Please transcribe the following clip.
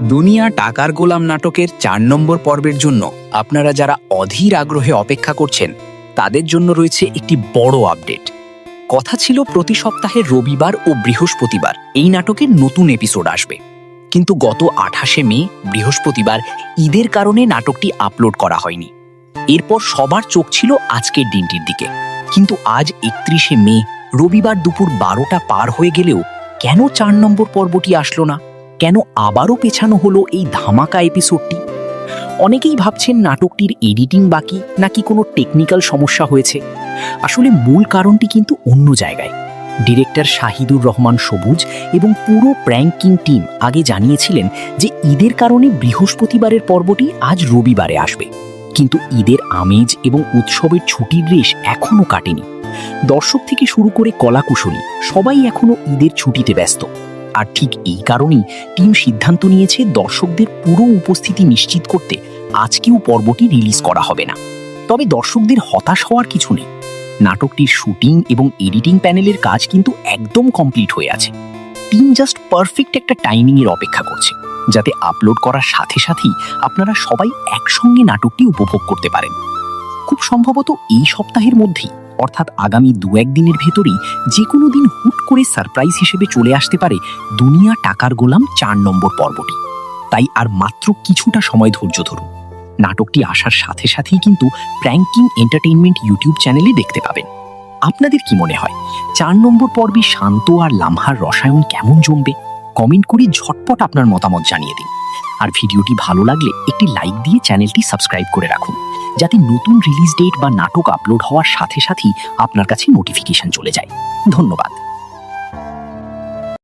দুনিয়া টাকার গোলাম নাটকের ৪ নম্বর পর্বের জন্য আপনারা যারা অধীর আগ্রহে অপেক্ষা করছেন তাদের জন্য রয়েছে একটি বড় আপডেট। কথা ছিল প্রতি সপ্তাহের রবিবার ও বৃহস্পতিবার এই নাটকের নতুন এপিসোড আসবে, কিন্তু গত ২৮শে মে বৃহস্পতিবার ঈদের কারণে নাটকটি আপলোড করা হয়নি। এরপর সবার চোখ ছিল আজকের দিনটির দিকে, কিন্তু আজ ৩১শে মে রবিবার দুপুর ১২টা পার হয়ে গেলেও কেন ৪ নম্বর পর্বটি আসলো না? কেন আবারও পেছানো হলো এই ধামাকা এপিসোডটি? অনেকেই ভাবছেন নাটকটির এডিটিং বাকি নাকি কোনো টেকনিক্যাল সমস্যা হয়েছে। আসলে মূল কারণটি কিন্তু অন্য জায়গায়। ডিরেক্টর শাহিদুর রহমান সবুজ এবং পুরো প্র্যাঙ্কিং টিম আগে জানিয়েছিলেন যে ঈদের কারণে বৃহস্পতিবারের পর্বটি আজ রবিবারে আসবে, কিন্তু ঈদের আমেজ এবং উৎসবের ছুটির রেশ এখনও কাটেনি। দর্শক থেকে শুরু করে কলাকুশলী সবাই এখনও ঈদের ছুটিতে ব্যস্ত। আর ঠিক এই কারণেই টিম সিদ্ধান্ত নিয়েছে দর্শকদের পুরো উপস্থিতি নিশ্চিত করতে আজকেও পর্বটি রিলিজ করা হবে না। তবে দর্শকদের হতাশ হওয়ার কিছু নেই। নাটকটির শুটিং এবং এডিটিং প্যানেলের কাজ কিন্তু একদম কমপ্লিট হয়ে আছে। টিম জাস্ট পারফেক্ট একটা টাইমিংয়ের অপেক্ষা করছে, যাতে আপলোড করার সাথে সাথেই আপনারা সবাই একসঙ্গে নাটকটি উপভোগ করতে পারেন। খুব সম্ভবত এই সপ্তাহের মধ্যেই, অর্থাৎ আগামী ২-১ দিনের ভেতরেই যে কোনো দিন হুট করে সারপ্রাইজ হিসেবে চলে আসতে পারে দুনিয়া টাকার গোলাম ৪ নম্বর পর্বটি। তাই আর মাত্র কিছুটা সময় ধৈর্য ধরুন। নাটকটি আসার সাথে সাথেই কিন্তু প্র্যাঙ্কিং এন্টারটেইনমেন্ট ইউটিউব চ্যানেলে দেখতে পাবেন। আপনাদের কি মনে হয় ৪ নম্বর পর্বে শান্ত আর লামহার রসায়ন কেমন জমবে? কমেন্ট করে ঝটপট আপনার মতামত জানিয়ে দিন। আর ভিডিওটি ভালো লাগলে একটি লাইক দিয়ে চ্যানেলটি সাবস্ক্রাইব করে রাখুন, যাতে নতুন রিলিজ ডেট বা নাটক আপলোড হওয়ার সাথে সাথেই আপনার কাছে নোটিফিকেশন চলে যায়। ধন্যবাদ।